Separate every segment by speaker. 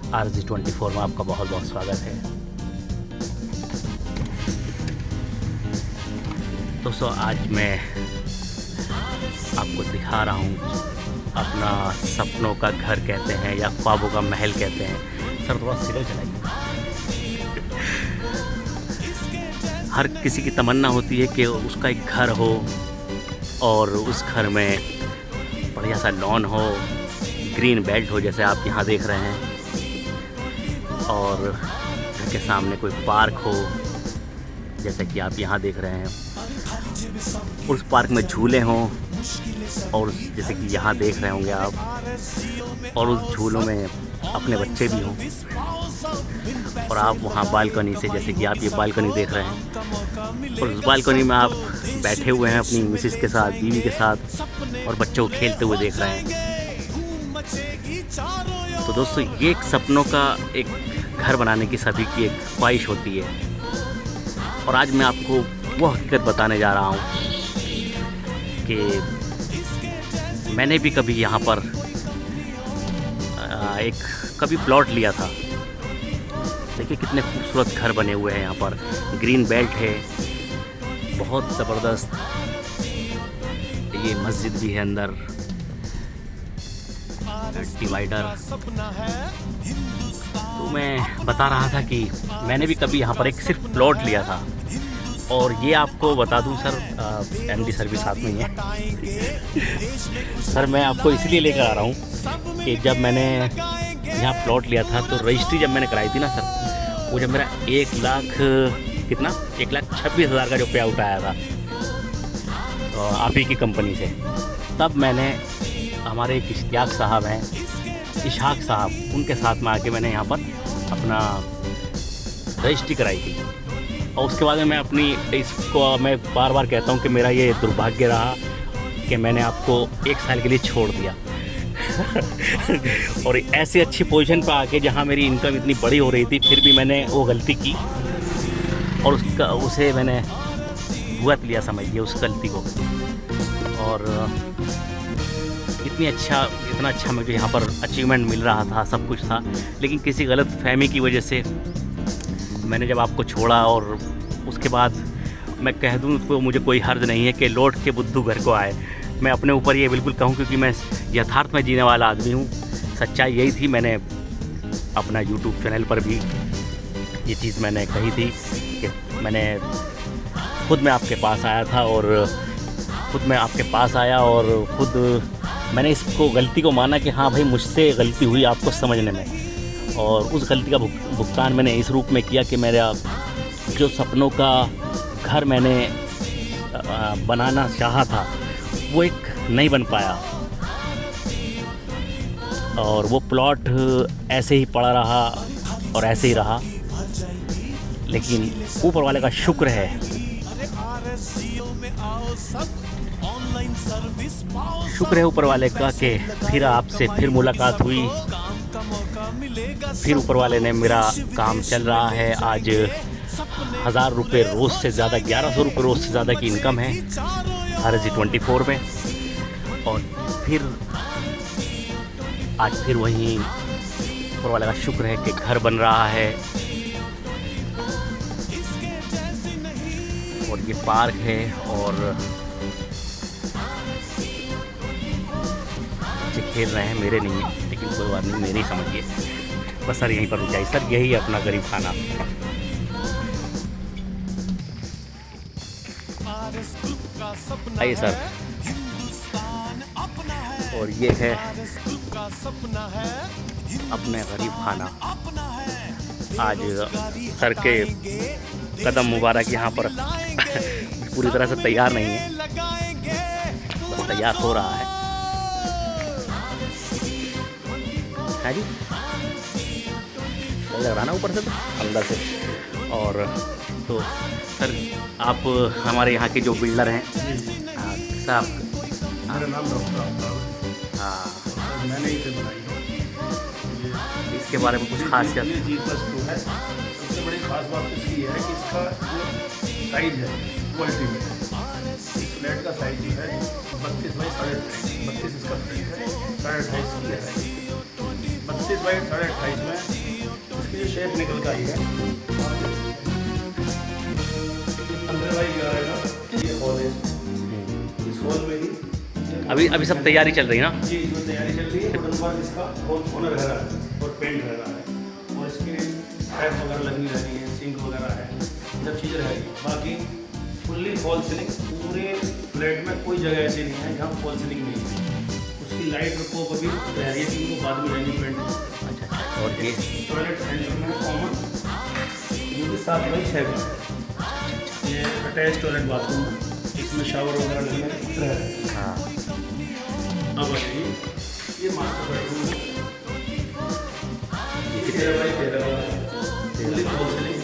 Speaker 1: RG24 में आपका बहुत बहुत स्वागत है। दोस्तों, आज मैं आपको दिखा रहा हूँ अपना सपनों का घर कहते हैं या ख्वाबों का महल कहते हैं। सर थोड़ा सिग्नल चलाइए। हर किसी की तमन्ना होती है कि उसका एक घर हो और उस घर में बढ़िया सा लॉन हो, ग्रीन बेल्ट हो जैसे आप यहाँ देख रहे हैं, और घर के सामने कोई पार्क हो जैसे कि आप यहाँ देख रहे हैं, उस पार्क में झूले हों और जैसे कि यहाँ देख रहे होंगे आप, और उस झूलों में अपने बच्चे भी हों और आप वहाँ बालकनी से, जैसे कि आप ये बालकनी देख रहे हैं, और उस बालकनी में आप बैठे हुए हैं अपनी मिसेस के साथ, बीवी के साथ, और बच्चों को खेलते हुए देख रहे हैं। तो दोस्तों, ये एक सपनों का एक घर बनाने की सभी की एक ख्वाहिश होती है, और आज मैं आपको वो हकीकत बताने जा रहा हूँ कि मैंने भी कभी यहाँ पर कभी प्लॉट लिया था। देखिए कितने खूबसूरत घर बने हुए हैं यहाँ पर, ग्रीन बेल्ट है, बहुत ज़बरदस्त। ये मस्जिद भी है अंदर, डिवाइडर। तो मैं बता रहा था कि मैंने भी कभी यहाँ पर एक सिर्फ प्लॉट लिया था, और ये आपको बता दूं सर, MD सर भी साथ में ही है। सर मैं आपको इसलिए लेकर आ रहा हूँ कि जब मैंने यहाँ प्लॉट लिया था तो रजिस्ट्री जब मैंने कराई थी ना सर, वो जब मेरा 1,26,000 का जो पे आउट आया था तो आप ही की कंपनी से, तब मैंने हमारे एक इश्तियाक साहब हैं, इशहाक साहब, उनके साथ में आके मैंने यहाँ पर अपना रजिस्ट्री कराई थी। और उसके बाद में मैं अपनी इसको मैं बार बार कहता हूँ कि मेरा ये दुर्भाग्य रहा कि मैंने आपको 1 साल के लिए छोड़ दिया। और ऐसी अच्छी पोजीशन पर आके जहाँ मेरी इनकम इतनी बड़ी हो रही थी, फिर भी मैंने वो गलती की और उसे मैंने भुगत लिया, समझिए उस गलती को। और इतना अच्छा मुझे यहाँ पर अचीवमेंट मिल रहा था, सब कुछ था, लेकिन किसी गलत फहमी की वजह से मैंने जब आपको छोड़ा, और उसके बाद मैं कह दूँ तो मुझे कोई हर्ज नहीं है कि लौट के बुद्धू घर को आए। मैं अपने ऊपर ये बिल्कुल कहूँ, क्योंकि मैं यथार्थ में जीने वाला आदमी हूँ। सच्चाई यही थी। मैंने अपना YouTube चैनल पर भी ये चीज़ मैंने कही थी कि मैंने खुद मैं आपके पास आया था, और खुद मैं आपके पास आया और खुद मैंने इसको गलती को माना कि हाँ भाई, मुझसे गलती हुई आपको समझने में, और उस गलती का भुगतान मैंने इस रूप में किया कि मेरा जो सपनों का घर मैंने बनाना चाहा था वो एक नहीं बन पाया, और वो प्लॉट ऐसे ही पड़ा रहा और ऐसे ही रहा। लेकिन ऊपर वाले का शुक्र है, शुक्र है ऊपर वाले का कि फिर आपसे फिर मुलाकात हुई, फिर ऊपर वाले ने, मेरा काम चल रहा है। आज 1,000 रुपये रोज़ से ज़्यादा, 1100 रुपये रोज़ से ज़्यादा की इनकम है RG24 में। और फिर आज फिर वहीं ऊपर वाले का शुक्र है कि घर बन रहा है, और ये पार्क है, और बच्चे खेल रहे हैं, मेरे नहीं है, लेकिन कोई बात नहीं, मेरे ही समझिए। बस सर यहीं पर रुक जाइए सर, यही है अपना गरीब खाना। आइए सर, और ये है अपने गरीब खाना। आज सर के कदम मुबारक यहाँ पर पूरी तरह से तैयार नहीं है, बस तैयार हो रहा है जी, लग रहा ना ऊपर से तो अंदर से। और तो सर आप हमारे यहाँ के जो बिल्डर हैं साहब,
Speaker 2: मेरा नाम डॉक्टर,
Speaker 1: हाँ,
Speaker 2: मैंने इसे बनाई है।
Speaker 1: इसके बारे में कुछ खासियत?
Speaker 2: ये G+2 है। सबसे बड़ी खास बात इसकी है कि इसका जो साइज़ है वो अल्टीमेट है। इस फ्लैट का साइज़ जो है 32 बाई 28, 32 इसका फ्लैट है, 28.5 की है। 32 बाई 28 में शेप निकल का ही है। 15x11 का ये हॉल है। इस हॉल में ही
Speaker 1: अभी सब तैयारी चल रही है ना?
Speaker 2: जी, इसमें तैयारी चल रही है। वुडन वर्क इसका होनर रह रहा है और पेंट रह रहा है और इसके टैप वगैरह लगनी रहनी है, सिंक वगैरह है, सब चीज़ें रहेगी। बाकी फुल्ली फॉल सीलिंग, पूरे फ्लैट में कोई जगह ऐसी नहीं है जहाँ फॉल सीलिंग नहीं है। उसकी लाइट को कभी रह रही है कि वो बाद में रहनी पेंट।
Speaker 1: अच्छा, और ये
Speaker 2: टॉयलेट सेंटर में कॉमन ये 7x6 है। ये अटैच टॉयलेट बाथरूम है, इसमें शावर वगैरह लगने रह रहे हैं।
Speaker 1: हाँ,
Speaker 2: अब बताइए ये मास्टर बेडरूम है। ये 13x13 है, फुल्ली फॉल सीलिंग,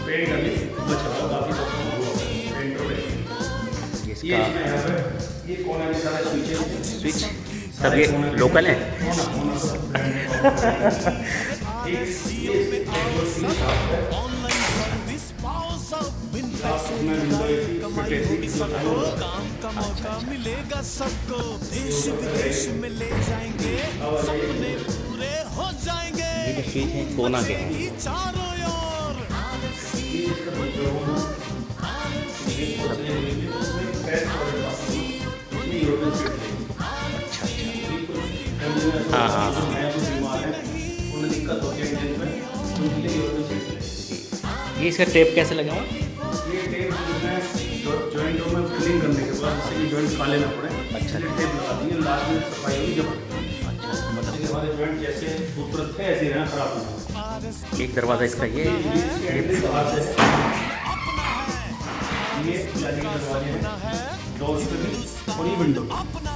Speaker 2: पेंट अभी बचा हुआ, बाकी सब हुआ है पेंट हो रही है। ये
Speaker 1: इसका
Speaker 2: इसमें यहाँ पे ये कोना में सारा स्विचेस हैं।
Speaker 1: स्विच सब ये लोकल है।
Speaker 3: मिलेगा सबको, देश विदेश में ले जाएंगे, सपने पूरे हो जाएंगे।
Speaker 1: ये जो स्विच है कोना के हैं।
Speaker 3: चारों ओर
Speaker 1: हाँ हाँ हाँ, ये इसका टेप कैसे लगा हुआ?
Speaker 2: ये टेप जॉइंट में फिलिंग करने के बाद जैसे कि जॉइंट काले ना पड़े,
Speaker 1: अच्छा।
Speaker 2: टेप लगा दी, लास्ट में सफाई होगी जब
Speaker 1: अच्छा, मतलब
Speaker 2: हमारे जॉइंट जैसे खूबसूरत थे ऐसे ही रहना, खराब नहीं।
Speaker 1: एक दरवाज़ा इसका ये
Speaker 2: ये जाली के दरवाजे हैं, डोर्स पे भी और ये विंडो,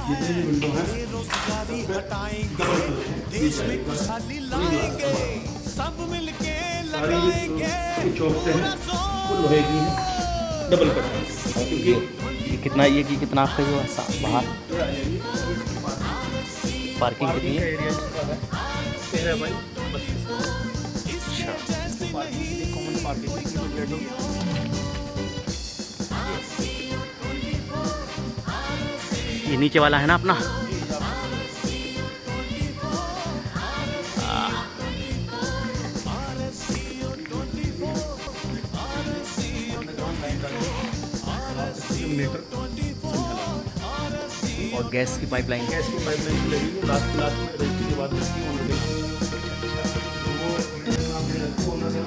Speaker 2: जितने भी विंडो हैं
Speaker 3: देश में खुशहाली लाएंगे, सब मिलके लगाएंगे।
Speaker 2: सारी चौकते हैं वो लोहे की है, डबल कट है, क्योंकि
Speaker 1: ये कितना आपका जो है बाहर पार्किंग कितनी है?
Speaker 2: एरिया जिसका है 13x32।
Speaker 1: अच्छा,
Speaker 2: कॉमन पार्किंग
Speaker 1: ये नीचे वाला है ना अपना?
Speaker 2: मीटर
Speaker 1: और गैस की पाइपलाइन।
Speaker 2: गैस की पाइपलाइन भी लगेगी, लास्ट में रजिस्ट्री के बाद रजिस्ट्री ओनर के नाम से। तो वो मेरे नाम से रखते ओनर का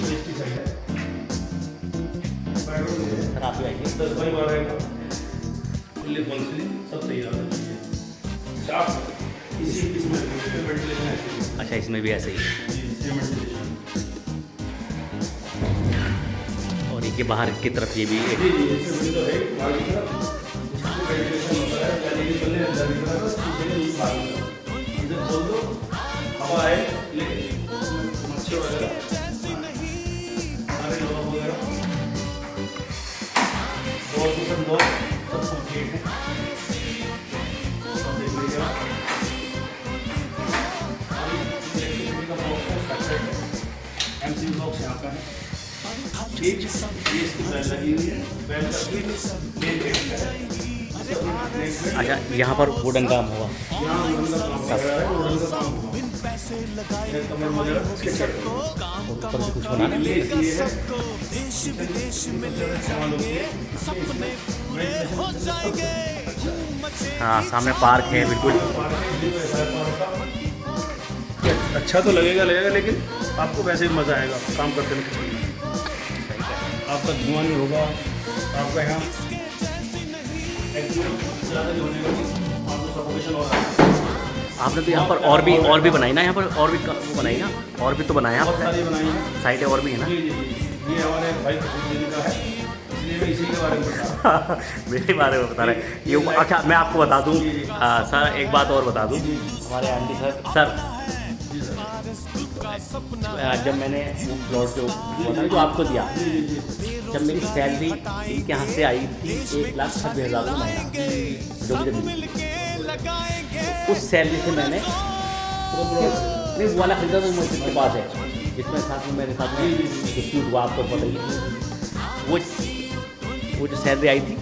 Speaker 2: रजिस्ट्री साइड है। बेडरूम है
Speaker 1: सर आप ही आइए।
Speaker 2: 10x12 का फुल्ली फॉल सीलिंग, सब तैयार है। साफ इसी इसमें वेंटिलेशन है।
Speaker 1: अच्छा, इसमें भी ऐसे ही।
Speaker 2: जी, सेम वेंटिलेशन।
Speaker 1: और ये बाहर की तरफ ये भी एक
Speaker 2: जी, इसमें विंडो है बाहर की तरफ, इसमें वेंटिलेशन होता है, जाली की पल्ले अंदर की तरफ, शीशे की बाहर की तरफ। इधर खोल दो, हवा है, लेकिन मच्छर वगैरह सारे लोग वगैरह और तो सब लोग सब कंप्लीट है। सब देख लीजिए आप। इलेक्ट्रिसिटी का बॉक्स है, सेपरेट है, एमसीबी बॉक्स यहाँ का है। ठीक, ये इसकी बेल लगी हुई है, बेल का मेन गेट है।
Speaker 1: अच्छा, यहाँ पर वुडन काम हुआ।
Speaker 2: यहाँ वुडन का काम कर रहा है, वुडन का काम हुआ। ये कमर वगैरह उसके चढ़ रहे हैं।
Speaker 1: ऊपर से कुछ बनाना है?
Speaker 2: ये है
Speaker 3: देश विदेश में ले जाएंगे, सपने पूरे हो जाएंगे।
Speaker 1: हाँ, सामने पार्क है बिल्कुल।
Speaker 2: अच्छा तो लगेगा लेकिन आपको वैसे भी मज़ा आएगा काम करते में। आपका धुआं नहीं होगा, आपका यहाँ ज़्यादा नहीं होने लगी, आपको सफोकेशन हो रहा है।
Speaker 1: आपने तो यहाँ पर और भी बनाई ना? यहाँ पर और भी वो बनाई ना? और भी तो बनाया
Speaker 2: बहुत
Speaker 1: आपने?
Speaker 2: सारी बनाई हैं।
Speaker 1: साइडें और भी है ना?
Speaker 2: जी, ये हमारे भाई दिन का है, इसलिए मैं इसी के बारे में बता रहा हूँ।
Speaker 1: मेरे बारे में बता रहे हैं ये। अच्छा, मैं आपको बता दूँ सर, एक बात और बता दूँ। हमारे आंटी सर
Speaker 2: जी सर।
Speaker 1: जब मैंने वो प्लॉट जो हुआ था जो आपको दिया, जब मेरी सैलरी इनके यहाँ से आई थी 1,26,000 का महीना, जो मुझे मिली, उस सैलरी से मैंने नहीं वो वाला खरीदा तो मेरे पास है, जिसमें साथ में मेरे साथ में डिस्प्यूट हुआ, आपको पता ही है। वो जो सैलरी आई थी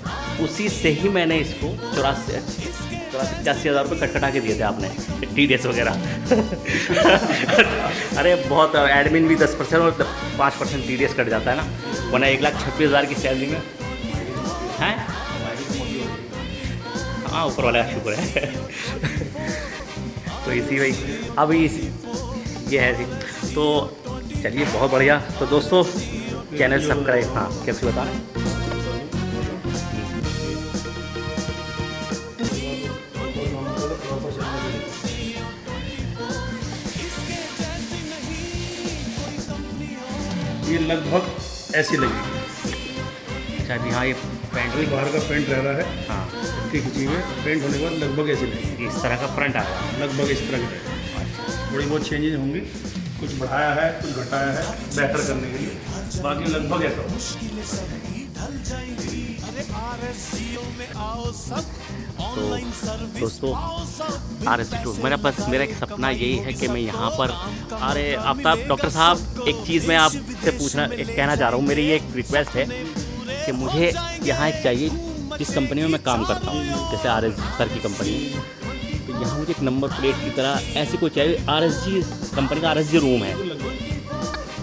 Speaker 1: उसी से ही मैंने इसको 84 80,000 रुपये कटकटा के दिए थे आपने TDS वगैरह। अरे बहुत, एडमिन भी 10% और 5% TDS कट जाता है ना, वरना 1,26,000 की सैलरी में हैं। हाँ, ऊपर वाला का शुक्र है। तो इसी भाई अभी ये है जी। तो चलिए बहुत बढ़िया। तो दोस्तों चैनल सब्सक्राइब, हाँ कैसे बता रहे हैं।
Speaker 2: ये लगभग ऐसी लगेगी।
Speaker 1: अच्छा जी, हाँ ये पेंट
Speaker 2: अभी बाहर का पेंट रह रहा है,
Speaker 1: हाँ
Speaker 2: खींची हुई पेंट होने के बाद लगभग ऐसी लगेगी।
Speaker 1: इस तरह का फ्रंट आएगा।
Speaker 2: लगभग इस तरह की रहेगी। थोड़ी बहुत चेंजेज होंगी, कुछ बढ़ाया है कुछ घटाया है बेहतर करने के लिए, बाकी लगभग ऐसा होगा।
Speaker 1: तो दोस्तों RS2 मेरा एक सपना यही है कि मैं यहाँ पर, अरे आफ्ताब डॉक्टर साहब एक चीज़ मैं आपसे कहना चाह रहा हूँ। मेरी ये एक रिक्वेस्ट है कि मुझे यहाँ एक चाहिए, जिस कंपनी में मैं काम करता हूँ जैसे RS सर की कंपनी, तो यहाँ मुझे एक नंबर प्लेट की तरह ऐसी कोई चाहिए। RSG कंपनी का RSG रूम है,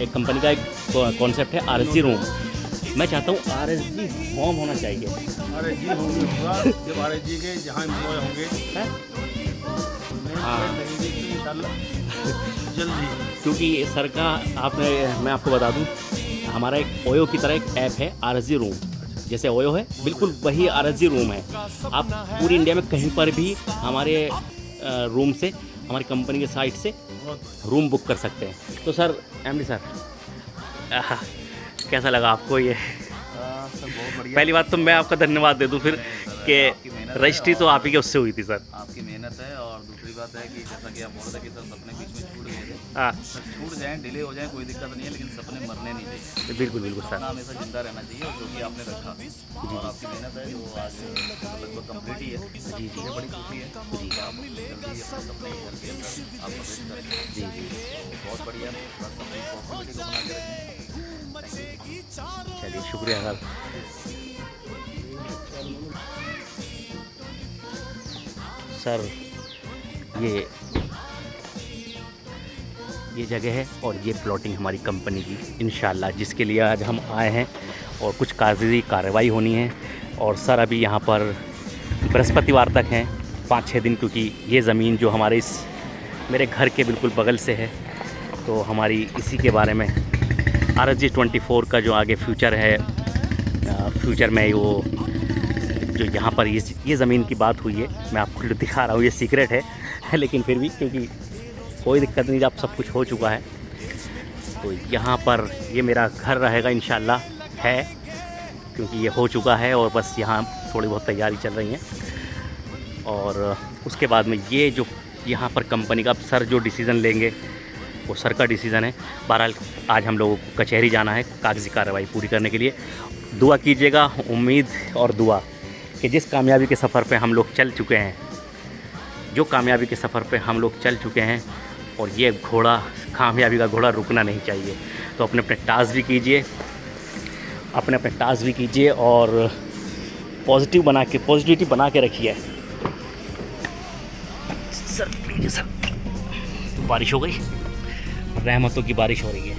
Speaker 1: एक कंपनी का एक कॉन्सेप्ट है RSG रूम। मैं चाहता हूँ RSG होम होना चाहिए।
Speaker 2: RSG होम होगा जब RSG के जहाँ एम्प्लॉय होंगे,
Speaker 1: हाँ
Speaker 2: इंशाल्लाह जल्दी।
Speaker 1: क्योंकि सर का मैं आपको बता दूं, हमारा एक ओयो की तरह एक ऐप है RSG रूम, जैसे ओयो है बिल्कुल वही RSG रूम है। आप पूरी इंडिया में कहीं पर भी हमारे रूम से, हमारी कंपनी के साइट से रूम बुक कर सकते हैं। तो सर MD सर कैसा लगा आपको ये?
Speaker 4: सर बहुत बढ़िया।
Speaker 1: पहली बात तो मैं आपका धन्यवाद दे दूं फिर कि रजिस्ट्री तो आप ही के उससे हुई थी सर।
Speaker 4: आपकी मेहनत है, और दूसरी बात है कि जैसा कि आप बोल रहे थे कि सर सपने बीच में छूट गए थे,
Speaker 1: हाँ
Speaker 4: सर छूट जाएँ डिले हो जाए कोई दिक्कत नहीं है, लेकिन सपने मरने नहीं चाहिए।
Speaker 1: बिल्कुल बिल्कुल सर।
Speaker 4: सपना हमेशा जिंदा रहना चाहिए, और जो कि आपने रखा और आपकी मेहनत है जो आज लगभग कंप्लीट ही है। जी जी, बड़ी खुशी है जी। आप जल्दी अपने सपने घर के अंदर आप प्रवेश करें। जी जी, बहुत बढ़िया। बस अपनी पॉपुलरिटी को बना के रखें।
Speaker 1: चलिए शुक्रिया सर। सर ये जगह है और ये प्लॉटिंग हमारी कंपनी की इंशाल्लाह, जिसके लिए आज हम आए हैं, और कुछ कागजी कार्रवाई होनी है। और सर अभी यहाँ पर बृहस्पतिवार तक हैं 5-6 दिन, क्योंकि ये ज़मीन जो हमारे मेरे घर के बिल्कुल बगल से है, तो हमारी इसी के बारे में RSG 24 का जो आगे फ्यूचर है, फ्यूचर में वो जो यहाँ पर ये ज़मीन की बात हुई है, मैं आपको दिखा रहा हूँ, ये सीक्रेट है लेकिन फिर भी क्योंकि कोई दिक्कत नहीं, जब सब कुछ हो चुका है तो यहाँ पर ये मेरा घर रहेगा इंशाल्लाह है, क्योंकि ये हो चुका है और बस यहाँ थोड़ी बहुत तैयारी चल रही है। और उसके बाद में ये जो यहाँ पर कंपनी का सर जो डिसीज़न लेंगे वो सर का डिसीज़न है। बहरहाल आज हम लोगों को कचहरी जाना है कागजी कार्रवाई पूरी करने के लिए। दुआ कीजिएगा, उम्मीद और दुआ कि जिस कामयाबी के सफ़र पे हम लोग चल चुके हैं, जो कामयाबी के सफ़र पे हम लोग चल चुके हैं, और ये घोड़ा, कामयाबी का घोड़ा रुकना नहीं चाहिए। तो अपने अपने टास्क भी कीजिए, अपने टास्क भी कीजिए और पॉजिटिविटी बना के रखिए। सर प्लीज सर, बारिश हो गई, रहमतों की बारिश हो रही है।